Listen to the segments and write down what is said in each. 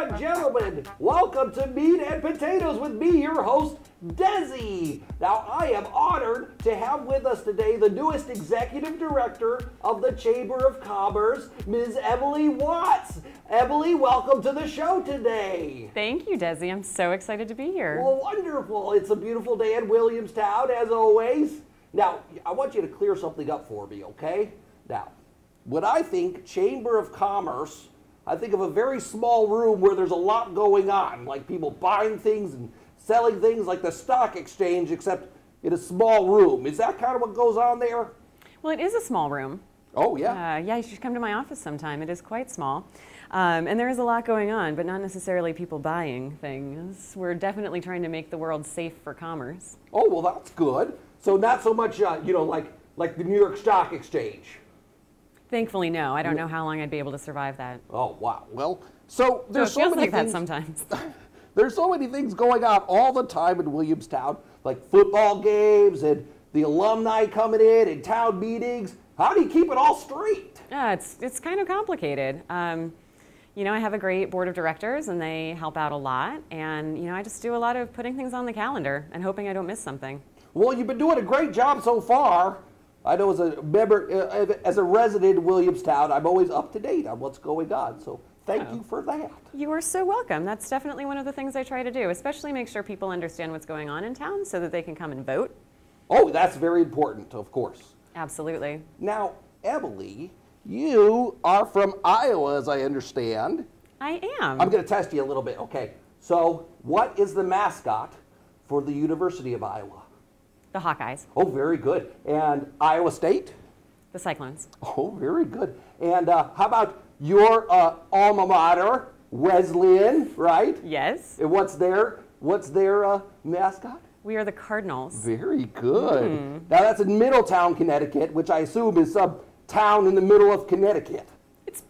and gentlemen, welcome to Meat and Potatoes with me, your host, Desi. Now, I am honored to have with us today the newest executive director of the Chamber of Commerce, Ms. Emily Watts. Emily, welcome to the show today. Thank you, Desi. I'm so excited to be here. Well, wonderful. It's a beautiful day in Williamstown, as always. Now, I want you to clear something up for me, okay? Now, when I think Chamber of Commerce, I think of a very small room where there's a lot going on, like people buying things and selling things like the stock exchange, except in a small room. Is that kind of what goes on there? Well, it is a small room. Oh, yeah? Yeah, you should come to my office sometime. It is quite small. And there is a lot going on, but not necessarily people buying things. We're definitely trying to make the world safe for commerce. Oh, well, that's good. So not so much, like the New York Stock Exchange. Thankfully, no. I don't know how long I'd be able to survive that. Oh, wow. Well, so there's so it feels many like things, that sometimes. There's so many things going on all the time in Williamstown, like football games and the alumni coming in and town meetings. How do you keep it all straight? It's kind of complicated. You know, I have a great board of directors, and they help out a lot. And, you know, I just do a lot of putting things on the calendar and hoping I don't miss something. Well, you've been doing a great job so far. I know as a member, as a resident of Williamstown, I'm always up to date on what's going on. So thank you for that. You are so welcome. That's definitely one of the things I try to do, especially make sure people understand what's going on in town so that they can come and vote. Oh, that's very important, of course. Absolutely. Now, Emily, you are from Iowa, as I understand. I am. I'm going to test you a little bit. Okay. So what is the mascot for the University of Iowa? The Hawkeyes. Oh, very good. And Iowa State? The Cyclones. Oh, very good. And how about your alma mater, Wesleyan, right? Yes. And what's their mascot? We are the Cardinals. Very good. Now that's in Middletown, Connecticut, which I assume is some town in the middle of Connecticut.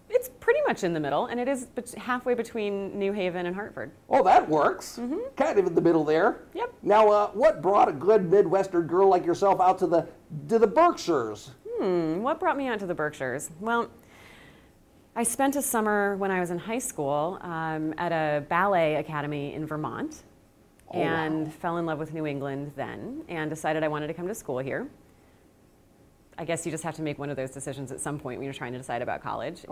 It's pretty much in the middle, and it is halfway between New Haven and Hartford. Oh, that works. Kind of in the middle there. Yep. Now, what brought a good Midwestern girl like yourself out to the Berkshires? What brought me out to the Berkshires? Well, I spent a summer when I was in high school at a ballet academy in Vermont, and fell in love with New England then, and decided I wanted to come to school here. I guess you just have to make one of those decisions at some point when you're trying to decide about college.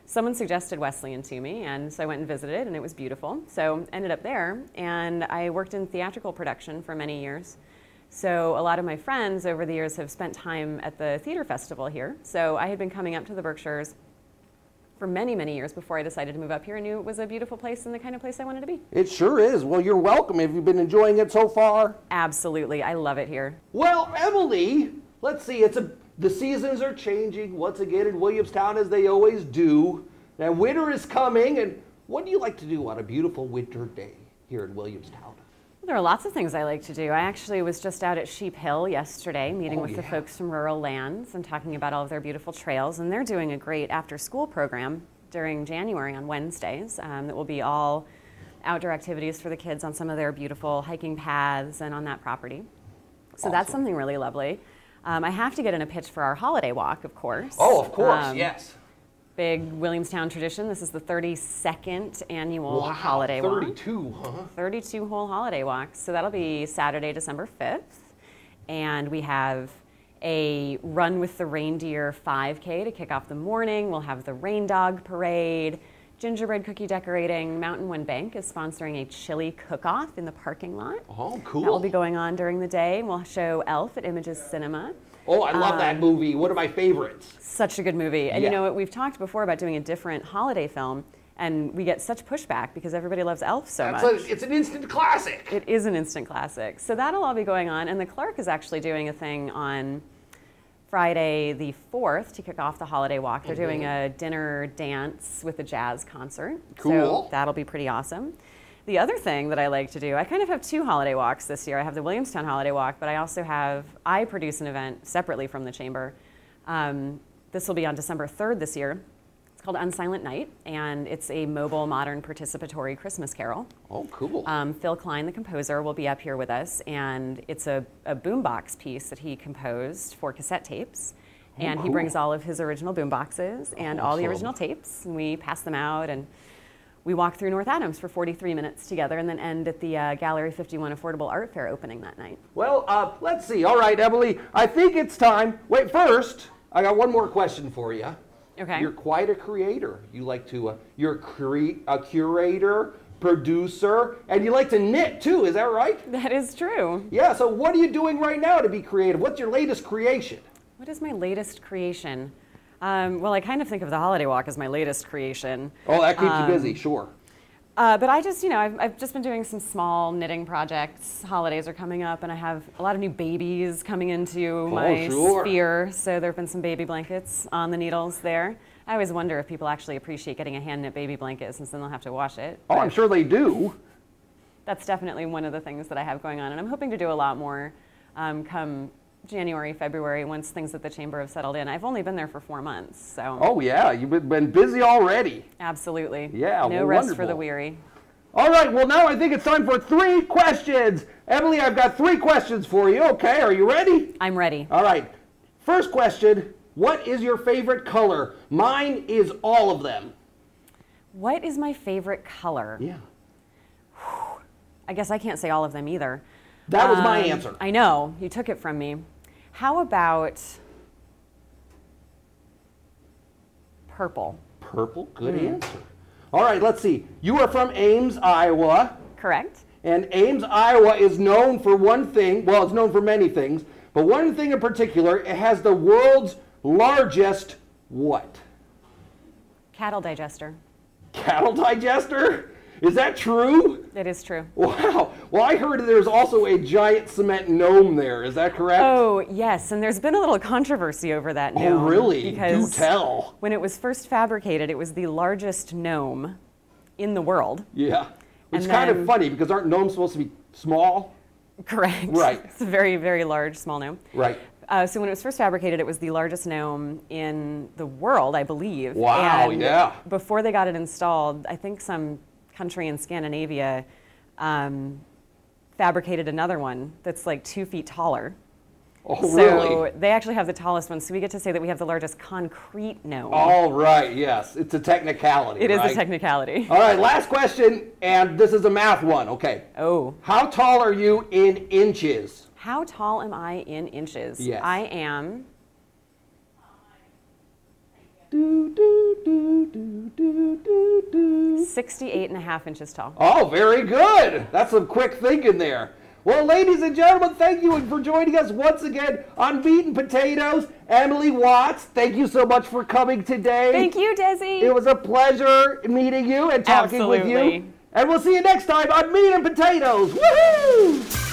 Someone suggested Wesleyan to me, and so I went and visited, and it was beautiful. So ended up there, and I worked in theatrical production for many years. So a lot of my friends over the years have spent time at the theater festival here. So I had been coming up to the Berkshires for many, many years before I decided to move up here. I knew it was a beautiful place and the kind of place I wanted to be. It sure is. Well, you're welcome. Have you been enjoying it so far? Absolutely. I love it here. Well, Emily, let's see. The seasons are changing once again in Williamstown, as they always do. Now, winter is coming, and what do you like to do on a beautiful winter day here in Williamstown? There are lots of things I like to do. I actually was just out at Sheep Hill yesterday meeting with the folks from Rural Lands and talking about all of their beautiful trails, and they're doing a great after-school program during January on Wednesdays that will be all outdoor activities for the kids on some of their beautiful hiking paths and on that property. So that's something really lovely. I have to get in a pitch for our holiday walk, of course. Oh, of course, yes. Big Williamstown tradition. This is the 32nd annual holiday walk. 32, huh? 32 whole holiday walks. So that'll be Saturday, December 5th. And we have a Run with the Reindeer 5K to kick off the morning. We'll have the Rain Dog Parade, gingerbread cookie decorating. Mountain One Bank is sponsoring a chili cook-off in the parking lot. Oh, cool. That will be going on during the day. We'll show Elf at Images Cinema. Oh, I love that movie. One of my favorites. Such a good movie. And you know, we've talked before about doing a different holiday film, and we get such pushback because everybody loves Elf so much. It's an instant classic. It is an instant classic. So that'll all be going on. And the Clerk is actually doing a thing on Friday the 4th to kick off the holiday walk. They're doing a dinner dance with a jazz concert. Cool. So that'll be pretty awesome. The other thing that I like to do, I kind of have two holiday walks this year. I have the Williamstown Holiday Walk, but I produce an event separately from the Chamber. This will be on December 3rd this year. It's called Unsilent Night, and it's a mobile, modern, participatory Christmas carol. Oh, cool. Phil Klein, the composer, will be up here with us, and it's a boombox piece that he composed for cassette tapes. And he brings all of his original boomboxes and all the original tapes, and we pass them out, and we walk through North Adams for 43 minutes together and then end at the Gallery 51 Affordable Art Fair opening that night. Well, let's see. All right, Emily, I think it's time. Wait, first, I got one more question for you. Okay. You're quite a creator. You like to, you're a curator, producer, and you like to knit too, is that right? That is true. Yeah, so what are you doing right now to be creative? What's your latest creation? What is my latest creation? Well, I kind of think of the holiday walk as my latest creation. Oh, that keeps you busy, sure. But I just, I've just been doing some small knitting projects. Holidays are coming up, and I have a lot of new babies coming into my sphere. So there have been some baby blankets on the needles there. I always wonder if people actually appreciate getting a hand-knit baby blanket, since then they'll have to wash it. Oh, I'm sure they do. That's definitely one of the things that I have going on, and I'm hoping to do a lot more come January, February, once things at the Chamber have settled in. I've only been there for 4 months, so. Oh yeah, you've been busy already. Absolutely. Yeah, no rest for the weary. All right, well now I think it's time for 3 questions. Emily, I've got 3 questions for you. Okay, are you ready? I'm ready. All right, first question, what is your favorite color? Mine is all of them. What is my favorite color? Yeah. I guess I can't say all of them either. That was my answer. I know, you took it from me. How about purple? Purple, good answer. All right, let's see. You are from Ames, Iowa. Correct. And Ames, Iowa is known for one thing. Well, it's known for many things. But one thing in particular, it has the world's largest what? Cattle digester. Cattle digester? Is that true? It is true. Wow. Well, I heard there's also a giant cement gnome there. Is that correct? Oh, yes. And there's been a little controversy over that gnome. Oh, really? Because do tell. When it was first fabricated, it was the largest gnome in the world. Yeah. It's kind of funny because aren't gnomes supposed to be small? Correct. Right. It's a very, very large, small gnome. Right. So when it was first fabricated, it was the largest gnome in the world, I believe. Wow, and yeah. Before they got it installed, I think some country in Scandinavia fabricated another one that's like 2 feet taller. Oh, so really? They actually have the tallest one, so we get to say that we have the largest concrete gnome. All right, yes. It's a technicality, It is right? a technicality. All right, last question, and this is a math one, okay. Oh. How tall are you in inches? How tall am I in inches? Yes. I am 68.5 inches tall. Oh, very good. That's some quick thinking there. Well, ladies and gentlemen, thank you for joining us once again on Meat and Potatoes. Emily Watts, thank you so much for coming today. Thank you, Desi. It was a pleasure meeting you and talking with you. And we'll see you next time on Meat and Potatoes. Woohoo!